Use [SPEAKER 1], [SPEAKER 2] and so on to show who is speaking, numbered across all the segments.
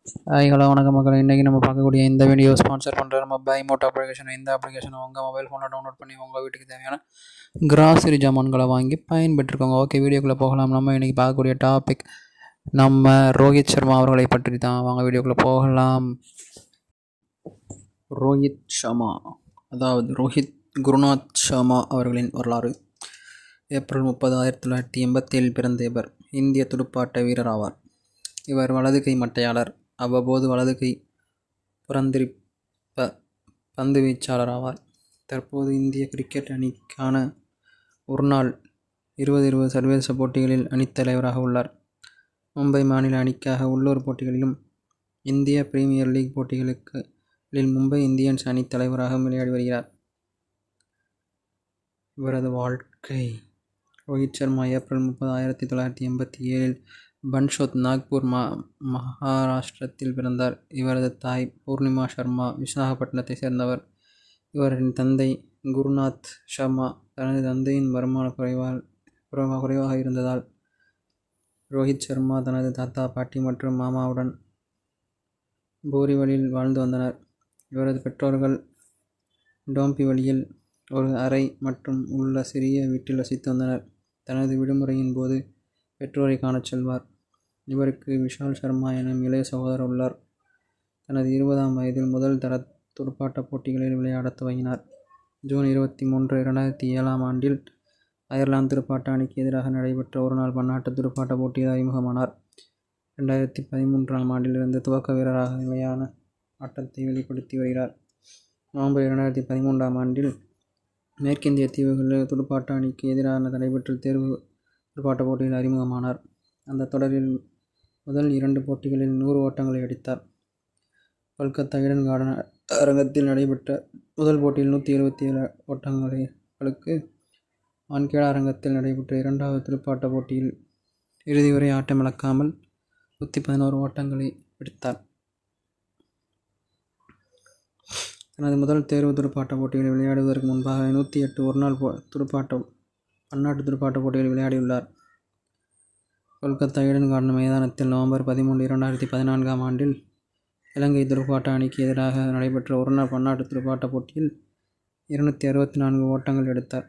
[SPEAKER 1] Hello வணக்கம் மக்களே. இன்றைக்கி நம்ம பார்க்கக்கூடிய இந்த வீடியோ ஸ்பான்சர் பண்ணுற நம்ம பை மோட் அப்ளிகேஷன். இந்த அப்ளிகேஷனை உங்கள் மொபைல் ஃபோனில் டவுன்லோட் பண்ணி உங்கள் வீட்டுக்கு தேவையான கிராசரி ஜாமான்களை வாங்கி பயன்பெற்றுக்கோங்க. ஓகே, வீடியோக்குள்ளே போகலாம். நம்ம இன்றைக்கி பார்க்கக்கூடிய டாபிக் நம்ம ரோஹித் சர்மா அவர்களை பற்றி தான். வாங்க வீடியோக்குள்ளே போகலாம். ரோஹித் சர்மா, அதாவது ரோஹித் குருநாத் சர்மா அவர்களின் வரலாறு. ஏப்ரல் 30, 1987 பிறந்த இவர் இந்திய துடுப்பாட்ட வீரர் ஆவார். இவர் வலது கை மட்டையாளர், அவ்வப்போது வலது கை புறந்திருப்ப பந்து வீச்சாளர் ஆவார். தற்போது இந்திய கிரிக்கெட் அணிக்கான ஒருநாள் 2020 சர்வதேச போட்டிகளில் அணித்தலைவராக உள்ளார். மும்பை மாநில அணிக்காக உள்ளூர் போட்டிகளிலும் இந்திய பிரீமியர் லீக் போட்டிகளில் மும்பை இந்தியன்ஸ் அணித் தலைவராக விளையாடி வருகிறார். இவரது வாழ்க்கை. ரோஹித் சர்மா ஏப்ரல் 30, 1987 பன்ஷோத், நாக்பூர், மகாராஷ்டிரத்தில் பிறந்தார். இவரது தாய் பூர்ணிமா சர்மா விசாகப்பட்டினத்தை சேர்ந்தவர். இவரின் தந்தை குருநாத் சர்மா. தனது தந்தையின் வருமானம் குறைவாக இருந்ததால் ரோஹித் சர்மா தனது தாத்தா, பாட்டி மற்றும் மாமாவுடன் போரிவலியில் வாழ்ந்து வந்தனர். இவரது பெற்றோர்கள் டோம்பிவலியில் ஒரு அறை மற்றும் உள்ள சிறிய வீட்டில் வசித்து வந்தனர். தனது விடுமுறையின் போது பெற்றோரை காணச் செல்வார். இவருக்கு விஷால் சர்மா எனும் இளைய சகோதரர் உள்ளார். தனது 20ஆம் வயதில் முதல் தர துடுப்பாட்ட போட்டிகளில் விளையாடத் துவங்கினார். ஜூன் 23, 2007ஆம் ஆண்டில் அயர்லாந்து துடுப்பாட்ட அணிக்கு எதிராக நடைபெற்ற ஒருநாள் பன்னாட்டு துடுப்பாட்ட போட்டியில் அறிமுகமானார். 2013ஆம் ஆண்டிலிருந்து துவக்க வீரராக நிலையான ஆட்டத்தை வெளிப்படுத்தி வருகிறார். நவம்பர் 2013ஆம் ஆண்டில் மேற்கிந்திய தீவுகளில் துடுப்பாட்ட அணிக்கு எதிராக நடைபெற்ற தேர்வு துடுப்பாட்ட போட்டியில் அறிமுகமானார். அந்த தொடரில் முதல் 2 போட்டிகளில் 100 ஓட்டங்களை அடித்தார். கொல்கத்தா ஈடன் கார்டன் அரங்கத்தில் நடைபெற்ற முதல் போட்டியில் 177 ஓட்டங்களுக்கு, வான்கேடே அரங்கத்தில் நடைபெற்ற 2வது துடுப்பாட்ட போட்டியில் இறுதி வரை ஆட்டமிழக்காமல் 111 ஓட்டங்களை அடித்தார். தனது முதல் தேர்வு துடுப்பாட்ட போட்டிகளில் விளையாடுவதற்கு முன்பாக 108 ஒருநாள் பன்னாட்டு துடுப்பாட்ட போட்டிகளில் விளையாடியுள்ளார். கொல்கத்தா ஈடன் கார்டன் மைதானத்தில் நவம்பர் 13, 2014ஆம் ஆண்டில் இலங்கை துடுப்பாட்ட அணிக்கு எதிராக நடைபெற்ற ஒருநாள் பன்னாட்டு துடுப்பாட்ட போட்டியில் 264 ஓட்டங்கள் எடுத்தார்.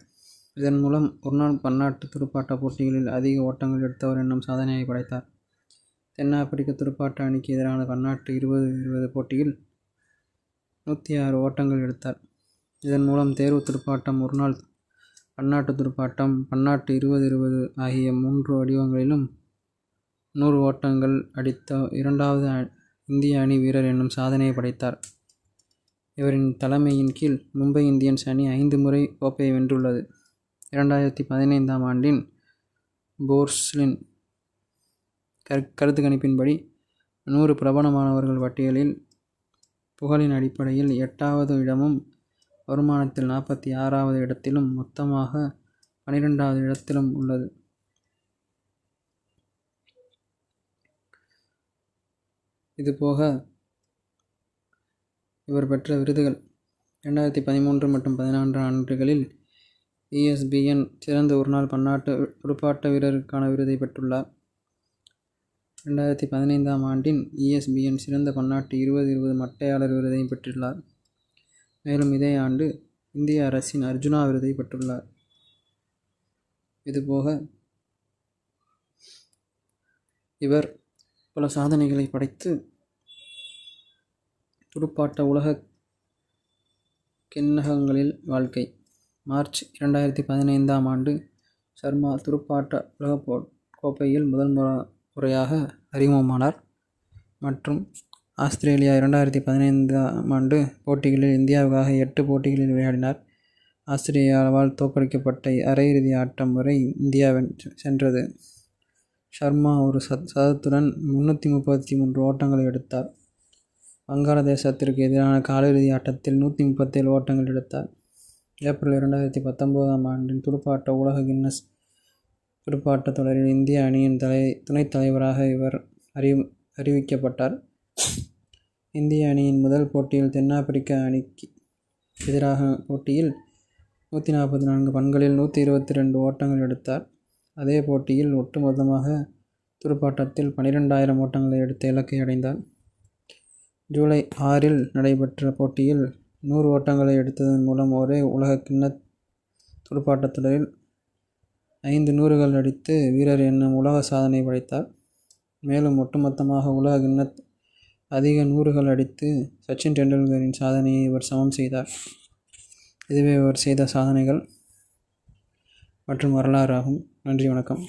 [SPEAKER 1] இதன் மூலம் ஒருநாள் பன்னாட்டு துடுப்பாட்ட போட்டிகளில் அதிக ஓட்டங்கள் எடுத்தவர் என்னும் சாதனையை படைத்தார். தென்னாப்பிரிக்க துடுப்பாட்ட அணிக்கு எதிரான பன்னாட்டு 2020 போட்டியில் 106 ஓட்டங்கள் எடுத்தார். இதன் மூலம் தேர்வு துடுப்பாட்டம், ஒருநாள் பன்னாட்டு துடுப்பாட்டம், பன்னாட்டு 2020 ஆகிய 3 வடிவங்களிலும் 100 ஓட்டங்கள் அடித்த 2வது இந்திய அணி வீரர் என்னும் சாதனையை படைத்தார். இவரின் தலைமையின் கீழ் மும்பை இந்தியன்ஸ் அணி 5 முறை கோப்பையை வென்றுள்ளது. 2015ஆம் ஆண்டின் போர்ஸ்லின் கருத்து கணிப்பின்படி 100 பிரபலமானவர்கள் பட்டியலில் புகழின் அடிப்படையில் 8வது இடமும், வருமானத்தில் 46வது இடத்திலும், மொத்தமாக 12வது இடத்திலும் உள்ளது. இதுபோக இவர் பெற்ற விருதுகள்: 2013 மற்றும் 2014 ஆண்டுகளில் ESPN சிறந்த ஒருநாள் பன்னாட்டு துடுப்பாட்ட வீரருக்கான விருதை பெற்றுள்ளார். 2015ஆம் ஆண்டின் ESPN சிறந்த பன்னாட்டு 2020 மட்டையாளர் விருதை பெற்றுள்ளார். மேலும் இதே ஆண்டு இந்திய அரசின் அர்ஜுனா விருதை பெற்றுள்ளார். இதுபோக இவர் பல சாதனைகளை படைத்து துடுப்பாட்ட உலக கிண்ணங்களில் வாழ்க்கை. மார்ச் 2015ஆம் ஆண்டு சர்மா துடுப்பாட்ட உலக கோப்பையில் முதல் முறையாக அறிமுகமானார் மற்றும் ஆஸ்திரேலியா 2015ஆம் ஆண்டு போட்டிகளில் இந்தியாவுக்காக 8 போட்டிகளில் விளையாடினார். ஆஸ்திரேலியாவால் தோற்கடிக்கப்பட்ட அரையிறுதி ஆட்டம் வரை இந்தியா சென்றது. சர்மா ஒரு சதத்துடன் 333 ஓட்டங்களை எடுத்தார். வங்காளதேசத்திற்கு எதிரான காலிறுதி ஆட்டத்தில் 137 ஓட்டங்கள் எடுத்தார். ஏப்ரல் 2019ஆம் ஆண்டின் துடுப்பாட்ட உலக கின்னஸ் துடுப்பாட்ட தொடரில் இந்திய அணியின் துணைத் தலைவராக இவர் அறிவிக்கப்பட்டார். இந்திய அணியின் முதல் போட்டியில் தென்னாப்பிரிக்க அணிக்கு எதிரான போட்டியில் 144 பந்துகளில் 122 ஓட்டங்கள் எடுத்தார். அதே போட்டியில் ஒட்டுமொத்தமாக துடுப்பாட்டத்தில் 12,000 ஓட்டங்களை எடுத்த இலக்கை அடைந்தார். ஜூலை 6 நடைபெற்ற போட்டியில் 100 ஓட்டங்களை எடுத்ததன் மூலம் ஒரே உலக கிண்ண துடுப்பாட்டத் தொடரில் 5 100கள் அடித்து வீரர் என்னும் உலக சாதனை படைத்தார். மேலும் ஒட்டுமொத்தமாக உலக கிண்ண அதிக 100கள் அடித்து சச்சின் டெண்டுல்கரின் சாதனையை இவர் சமன் செய்தார். இதுவே இவர் செய்த சாதனைகள் மற்றும் வரலாறு ஆகும். நன்றி, வணக்கம்.